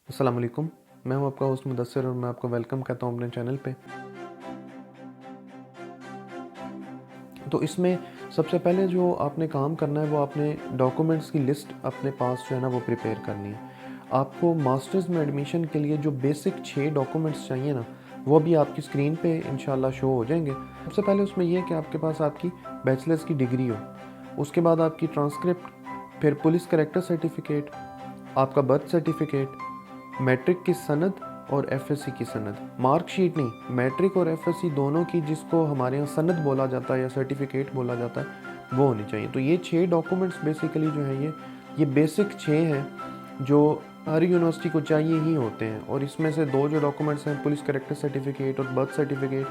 अस्सलाम वालेकुम। मैं हूं आपका होस्ट मुदस्सिर और मैं आपको वेलकम कहता हूं अपने चैनल पे। तो इसमें सबसे पहले जो आपने काम करना है वो आपने डॉक्यूमेंट्स की लिस्ट अपने पास जो है ना वो प्रिपेयर करनी है। आपको मास्टर्स में एडमिशन के लिए जो बेसिक 6 डॉक्यूमेंट्स चाहिए ना, वो अभी आपकी स्क्रीन पे इंशाल्लाह शो हो जाएंगे। सबसे पहले उसमें ये है कि आपके पास आपकी बैचलर्स की डिग्री हो, उसके बाद आपकी ट्रांसक्रिप्ट, फिर पुलिस कैरेक्टर सर्टिफिकेट, आपका बर्थ सर्टिफिकेट, मैट्रिक की सनद और एफएससी की सनद। मार्कशीट नहीं, मैट्रिक और एफएससी दोनों की, जिसको हमारे यहाँ सनद बोला जाता है या सर्टिफिकेट बोला जाता है, वो होनी चाहिए। तो ये 6 डॉक्यूमेंट्स बेसिकली जो है ये बेसिक 6 हैं जो हर यूनिवर्सिटी को चाहिए ही होते हैं। और इसमें से 2 जो डॉक्यूमेंट्स हैं, पुलिस कैरेक्टर सर्टिफिकेट और बर्थ सर्टिफिकेट,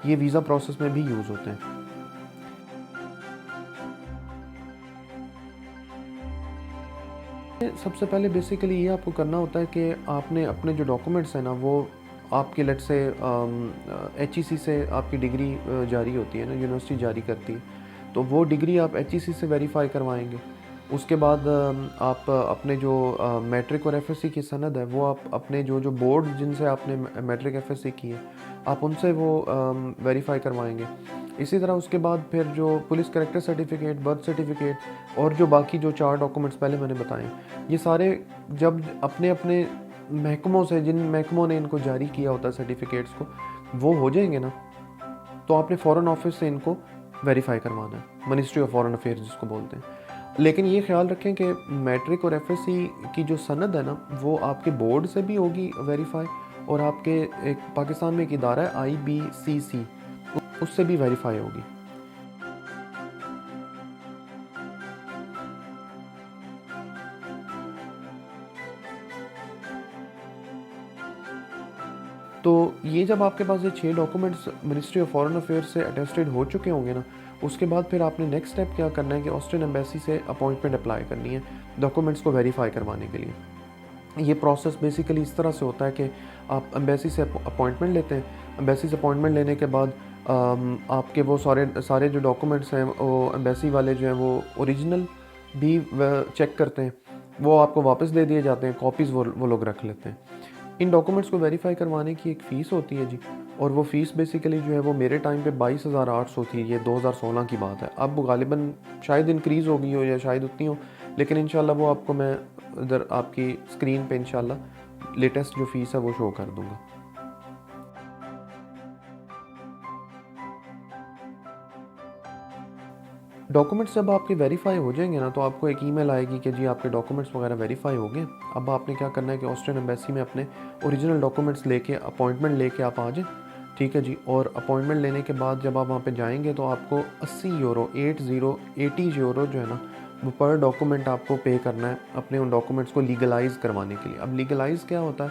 ये वीज़ा प्रोसेस में भी यूज़ होते हैं। सबसे पहले बेसिकली ये आपको करना होता है कि आपने अपने जो डॉक्यूमेंट्स हैं ना, वो आपके लेट से HEC से आपकी डिग्री जारी होती है ना, यूनिवर्सिटी जारी करती है, तो वो डिग्री आप HEC से वेरीफाई करवाएंगे। उसके बाद आप अपने जो मैट्रिक और एफएससी की सनद है, वो आप अपने जो जो बोर्ड जिनसे आपने मैट्रिक एफएससी की है, आप उनसे वो वेरीफाई करवाएंगे। इसी तरह उसके बाद फिर जो police character certificate, birth certificate और जो बाकी जो 4 डॉक्यूमेंट्स पहले मैंने बताए, ये सारे जब अपने अपने महकमों से, जिन महकमों ने इनको जारी किया होता है सर्टिफिकेट्स को, वो हो जाएंगे ना, तो आपने फ़ॉरेन ऑफिस से इनको वेरीफाई करवाना है, मिनिस्ट्री ऑफ फॉरेन अफेयर्स जिसको बोलते हैं। लेकिन ये ख्याल रखें कि मैट्रिक और एफएससी की जो सनद है ना, वो आपके बोर्ड से भी होगी वेरीफाई, और आपके एक पाकिस्तान में एक इदारा है IBCC, उससे भी वेरीफाई होगी। तो ये जब आपके पास ये 6 documents ministry of foreign affairs से अटेस्टेड हो चुके होंगे ना, उसके बाद फिर आपने नेक्स्ट स्टेप क्या करना है कि ऑस्ट्रियन एम्बेसी से अपॉइंटमेंट अप्लाई करनी है डॉक्यूमेंट्स को वेरीफाई करवाने के लिए। ये प्रोसेस बेसिकली इस तरह से होता है कि आप एम्बेसी से अपॉइंटमेंट लेते हैं। एम्बेसी से अपॉइंटमेंट लेने के बाद आपके वो सारे सारे जो डॉक्यूमेंट्स हैं, वो एम्बेसी वाले जो हैं वो ओरिजिनल भी चेक करते हैं, वो आपको वापस दे दिए जाते हैं, कॉपीज़ वो लोग रख लेते हैं। इन डॉक्यूमेंट्स को वेरीफाई करवाने की एक फ़ीस होती है जी, और वो फ़ीस बेसिकली जो है वो मेरे टाइम पे 22,800 थी। ये 2016 की बात है। अब गालिबन शायद इंक्रीज़ हो गई हो या शायद उतनी हो, लेकिन इंशाल्लाह वो आपको मैं इधर आपकी स्क्रीन पे इंशाल्लाह लेटेस्ट जो फ़ीस है वो शो कर दूँगा। डॉक्यूमेंट्स जब आपके वेरीफाई हो जाएंगे ना, तो आपको एक ईमेल आएगी कि जी आपके डॉक्यूमेंट्स वगैरह वेरीफाई हो गए। अब आपने क्या करना है कि ऑस्ट्रियन एम्बेसी में अपने ओरिजिनल डॉक्यूमेंट्स लेके अपॉइंटमेंट लेके आप आ जाएं। ठीक है जी। और अपॉइंटमेंट लेने के बाद जब आप वहाँ पे जाएंगे तो आपको 80 यूरो 80 जो है ना, वो पर डॉक्यूमेंट आपको पे करना है अपने उन डॉक्यूमेंट्स को लीगलाइज़ करवाने के लिए। अब लीगलाइज़ क्या होता है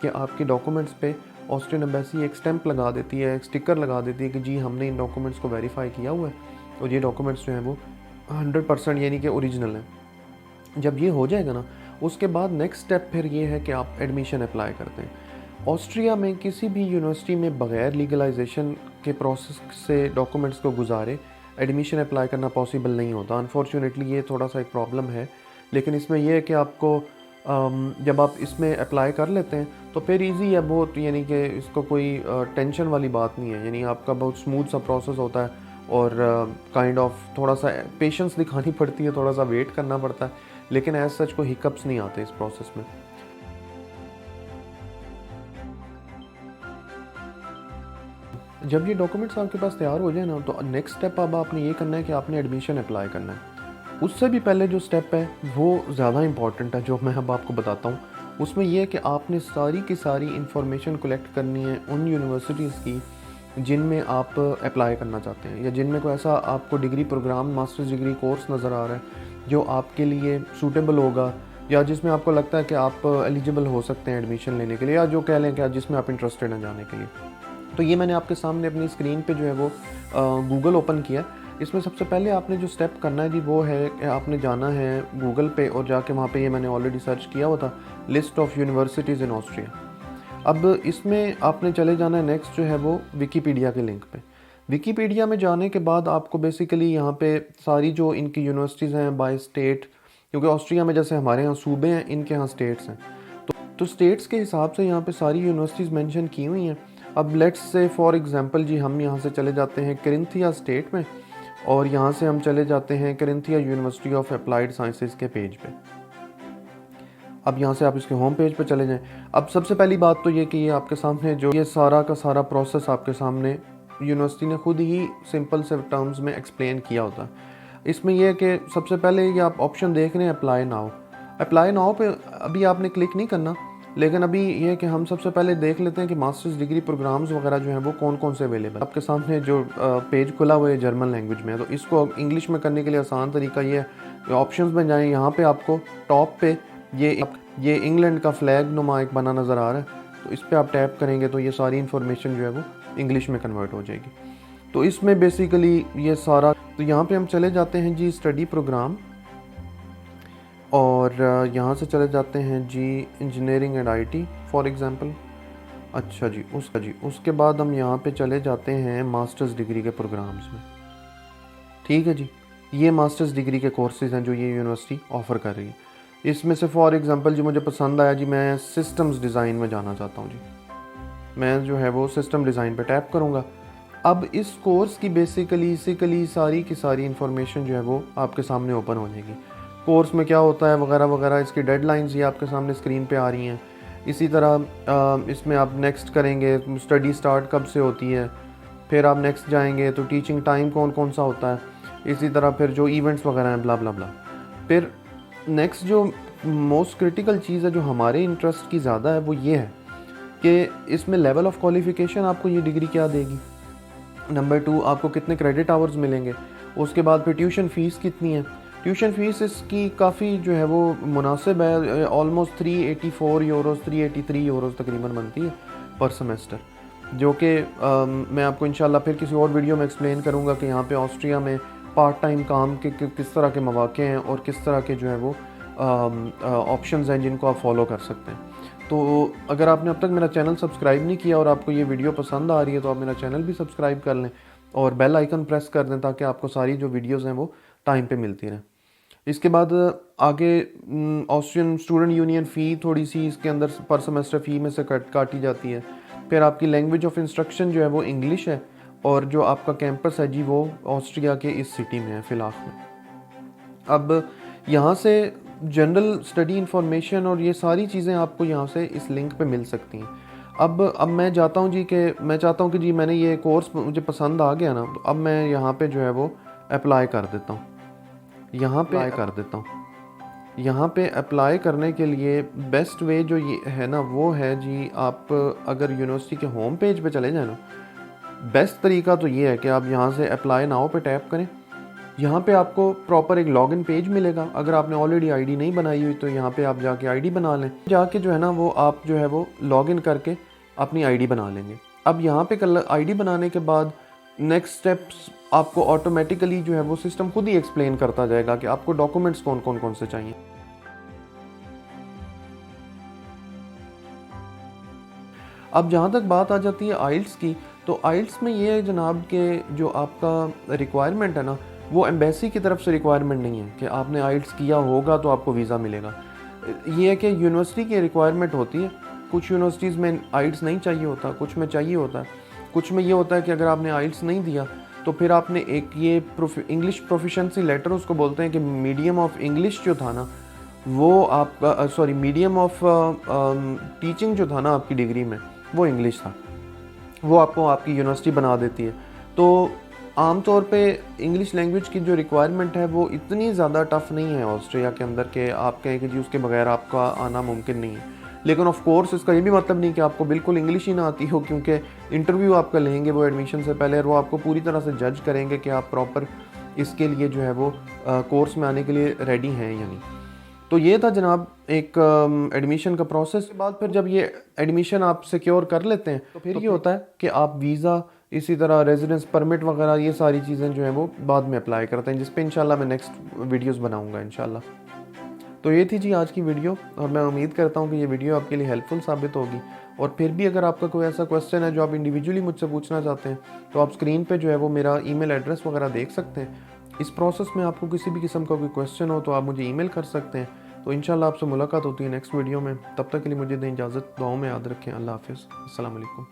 कि आपके डॉक्यूमेंट्स पे ऑस्ट्रियन एम्बेसी एक स्टैंप लगा देती है, एक स्टिकर लगा देती है कि जी हमने इन डॉक्यूमेंट्स को वेरीफाई किया हुआ है और ये डॉक्यूमेंट्स जो हैं वो 100% यानी कि ओरिजिनल हैं। जब ये हो जाएगा ना, उसके बाद नेक्स्ट स्टेप फिर ये है कि आप एडमिशन अप्लाई करते हैं। ऑस्ट्रिया में किसी भी यूनिवर्सिटी में बग़ैर लीगलाइजेशन के प्रोसेस से डॉक्यूमेंट्स को गुजारे एडमिशन अप्लाई करना पॉसिबल नहीं होता। अनफॉर्चुनेटली ये थोड़ा सा एक प्रॉब्लम है, लेकिन इसमें यह है कि आपको जब आप इसमें अप्लाई कर लेते हैं तो फिर इजी है बहुत, यानी कि इसको कोई टेंशन वाली बात नहीं है। यानी आपका बहुत स्मूथ सा प्रोसेस होता है और काइंड ऑफ थोड़ा सा पेशेंस दिखानी पड़ती है, थोड़ा सा वेट करना पड़ता है, लेकिन एज सच कोई हिकअप्स नहीं आते इस प्रोसेस में। जब ये डॉक्यूमेंट्स आपके पास तैयार हो जाए ना, तो नेक्स्ट स्टेप अब आपने ये करना है कि आपने एडमिशन अप्लाई करना है। उससे भी पहले जो स्टेप है वो ज़्यादा इंपॉर्टेंट है, जो मैं अब आपको बताता हूँ। उसमें यह है कि आपने सारी की सारी इंफॉर्मेशन कलेक्ट करनी है उन यूनिवर्सिटीज़ की जिनमें आप अप्लाई करना चाहते हैं, या जिनमें कोई ऐसा आपको degree program, masters degree course नज़र आ रहा है जो आपके लिए सूटेबल होगा, या जिसमें आपको लगता है कि आप एलिजिबल हो सकते हैं एडमिशन लेने के लिए, या जो कह लें कि जिसमें आप इंटरेस्टेड हैं जाने के लिए। तो ये मैंने आपके सामने अपनी स्क्रीन पे जो है वो गूगल ओपन किया। इसमें सबसे पहले आपने जो स्टेप करना है जी, वो है कि आपने जाना है गूगल पे और जाके वहाँ पे, ये मैंने ऑलरेडी सर्च किया हुआ था, list of universities in Austria. अब इसमें आपने चले जाना है नेक्स्ट जो है वो विकीपीडिया के लिंक पे। विकीपीडिया में जाने के बाद आपको बेसिकली यहाँ पे सारी जो इनकी यूनिवर्सिटीज़ हैं बाय स्टेट, क्योंकि ऑस्ट्रिया में जैसे हमारे यहाँ सूबे हैं, इनके यहाँ स्टेट्स हैं, तो स्टेट्स के हिसाब से यहाँ पे सारी यूनिवर्सिटीज़ मेंशन की हुई हैं। अब लेट्स से फॉर एग्जांपल जी हम यहाँ से चले जाते हैं करिंथिया स्टेट में, और यहाँ से हम चले जाते हैं करिंथिया यूनिवर्सिटी ऑफ अप्लाइड साइंसेस के पेज पे। अब यहाँ से आप इसके होम पेज पे चले जाएं। अब सबसे पहली बात तो ये कि ये आपके सामने जो ये सारा का सारा प्रोसेस आपके सामने यूनिवर्सिटी ने खुद ही सिंपल से टर्म्स में एक्सप्लेन किया होता है। इसमें यह है कि सबसे पहले ये आप ऑप्शन देख रहे हैं अप्लाई नाउ। अप्लाई नाउ पे अभी आपने क्लिक नहीं करना, लेकिन अभी ये है कि हम सबसे पहले देख लेते हैं कि मास्टर्स डिग्री प्रोग्राम्स वगैरह जो हैं वो कौन कौन से अवेलेबल। आपके सामने जो पेज खुला हुआ है जर्मन लैंग्वेज में, तो इसको इंग्लिश में करने के लिए आसान तरीका ये है, ऑप्शंस में जाएँ, यहाँ पे आपको टॉप पे ये इंग्लैंड का फ्लैग नुमा एक बना नज़र आ रहा है, तो इस पर आप टैप करेंगे तो ये सारी इन्फॉर्मेशन जो है वो इंग्लिश में कन्वर्ट हो जाएगी। तो इसमें बेसिकली ये सारा, तो यहाँ पे हम चले जाते हैं जी स्टडी प्रोग्राम, और यहाँ से चले जाते हैं जी engineering and IT for example. अच्छा जी उसके बाद हम यहाँ पे चले जाते हैं मास्टर्स डिग्री के प्रोग्राम्स में। ठीक है जी, ये मास्टर्स डिग्री के कोर्सेज़ हैं जो ये यूनिवर्सिटी ऑफ़र कर रही है। इसमें से फॉर एग्जांपल जी मुझे पसंद आया जी, मैं सिस्टम्स डिज़ाइन में जाना चाहता हूँ जी, मैं जो है वो सिस्टम डिज़ाइन पे टैप करूँगा। अब इस कोर्स की बेसिकली सारी की सारी इन्फॉर्मेशन जो है वो आपके सामने ओपन हो जाएगी। कोर्स में क्या होता है वगैरह वगैरह, इसकी डेडलाइंस ये आपके सामने स्क्रीन पे आ रही हैं। इसी तरह इसमें आप नेक्स्ट करेंगे, स्टडी स्टार्ट कब से होती है, फिर आप नेक्स्ट जाएंगे तो टीचिंग टाइम कौन कौन सा होता है, इसी तरह फिर जो इवेंट्स वगैरह हैं ब्ला ब्ला ब्ला। फिर नेक्स्ट जो मोस्ट क्रिटिकल चीज़ है जो हमारे इंटरेस्ट की ज़्यादा है वो ये है कि इसमें लेवल ऑफ क्वालिफ़िकेशन आपको ये डिग्री क्या देगी। नंबर 2, आपको कितने क्रेडिट आवर्स मिलेंगे। उसके बाद फिर ट्यूशन फ़ीस कितनी है। ट्यूशन फ़ीस इसकी काफ़ी जो है वो मुनासिब है, ऑलमोस्ट 384 यूरोज़ 383 यूरोज़ तकरीबन बनती है पर सेमेस्टर, जो कि मैं आपको इंशाल्लाह फिर किसी और वीडियो में एक्सप्लेन करूँगा कि यहाँ पे ऑस्ट्रिया में पार्ट टाइम काम के किस तरह के मौक़े हैं और किस तरह के जो है वो ऑप्शंस हैं जिनको आप फॉलो कर सकते हैं। तो अगर आपने अब तक मेरा चैनल सब्सक्राइब नहीं किया और आपको ये वीडियो पसंद आ रही है तो आप मेरा चैनल भी सब्सक्राइब कर लें और बेल आइकन प्रेस कर दें ताकि आपको सारी जो वीडियोज़ हैं वो टाइम पे मिलती रहें। इसके बाद आगे ऑस्ट्रियन स्टूडेंट यूनियन फ़ी थोड़ी सी इसके अंदर पर सेमेस्टर फ़ी में से काटी जाती है। फिर आपकी लैंग्वेज ऑफ इंस्ट्रक्शन जो है वो इंग्लिश है, और जो आपका कैंपस है जी वो ऑस्ट्रिया के इस सिटी में है फ़िलहाल में। अब यहाँ से जनरल स्टडी इंफॉर्मेशन और ये सारी चीज़ें आपको यहाँ से इस लिंक पे मिल सकती हैं। अब मैं चाहता हूँ जी कि जी मैंने ये कोर्स मुझे पसंद आ गया ना, तो अब मैं यहाँ पे जो है वो अप्लाई कर देता हूँ। यहाँ पे अप्लाई करने के लिए बेस्ट वे जो ये है ना वो है जी, आप अगर यूनिवर्सिटी के होम पेज पे चले जाए ना, बेस्ट तरीका तो ये है कि आप यहाँ से अप्लाई नाउ पे टैप करें। यहाँ पे आपको प्रॉपर एक लॉगिन पेज मिलेगा। अगर आपने ऑलरेडी आईडी नहीं बनाई हुई तो यहाँ पे आप जाके आईडी बना लें, जाके जो है ना वो आप जो है वो लॉगिन करके अपनी आईडी बना लेंगे। अब यहाँ पे आईडी बनाने के बाद नेक्स्ट स्टेप्स आपको ऑटोमेटिकली जो है वो सिस्टम खुद ही एक्सप्लेन करता जाएगा कि आपको डॉक्यूमेंट्स कौन से चाहिए। अब जहाँ तक बात आ जाती है आइल्स की, तो आइल्स में ये है जनाब कि जो आपका रिक्वायरमेंट है ना वो एम्बेसी की तरफ से रिक्वायरमेंट नहीं है कि आपने आइल्स किया होगा तो आपको वीज़ा मिलेगा। ये है कि यूनिवर्सिटी की रिक्वायरमेंट होती है। कुछ यूनिवर्सिटीज़ में आइल्स नहीं चाहिए होता, कुछ में चाहिए होता है। कुछ में ये होता है कि अगर आपने आइल्स नहीं दिया तो फिर आपने एक ये इंग्लिश प्रोफिशेंसी लेटर उसको बोलते हैं कि मीडियम ऑफ इंग्लिश जो था ना वो आपका मीडियम ऑफ टीचिंग जो था ना आपकी डिग्री में वो इंग्लिश था, वो आपको आपकी यूनिवर्सिटी बना देती है। तो आमतौर पे इंग्लिश लैंग्वेज की जो रिक्वायरमेंट है वो इतनी ज़्यादा टफ़ नहीं है ऑस्ट्रिया के अंदर के आप कहें कि जी उसके बगैर आपका आना मुमकिन नहीं है। लेकिन ऑफ कोर्स इसका ये भी मतलब नहीं कि आपको बिल्कुल इंग्लिश ही ना आती हो, क्योंकि इंटरव्यू आपका लेंगे वो एडमिशन से पहले और वो आपको पूरी तरह से जज करेंगे कि आप प्रॉपर इसके लिए जो है वो कोर्स में आने के लिए रेडी हैं या नहीं। तो ये था जनाब एक एडमिशन का प्रोसेस। के बाद फिर जब ये एडमिशन आप सिक्योर कर लेते हैं तो फिर ये होता है कि आप वीज़ा, इसी तरह रेजिडेंस परमिट वगैरह ये सारी चीज़ें जो हैं वो बाद में अप्लाई करते हैं, जिस पे इंशाल्लाह मैं नेक्स्ट वीडियोस बनाऊंगा इंशाल्लाह। तो ये थी जी आज की वीडियो, और मैं उम्मीद करता हूँ कि ये वीडियो आपके लिए हेल्पफुल साबित होगी। और फिर भी अगर आपका कोई ऐसा क्वेश्चन है जो आप इंडिविजुअली मुझसे पूछना चाहते हैं तो आप स्क्रीन पे जो है वो मेरा ईमेल एड्रेस वगैरह देख सकते हैं। इस प्रोसेस में आपको किसी भी किस्म का कोई क्वेश्चन हो तो आप मुझे ईमेल कर सकते हैं। तो इंशाल्लाह आपसे मुलाकात होती है नेक्स्ट वीडियो में। तब तक के लिए मुझे दें इजाज़त, दुआओं में याद रखें। अल्लाह हाफ़िज़, अस्सलाम वालेकुम।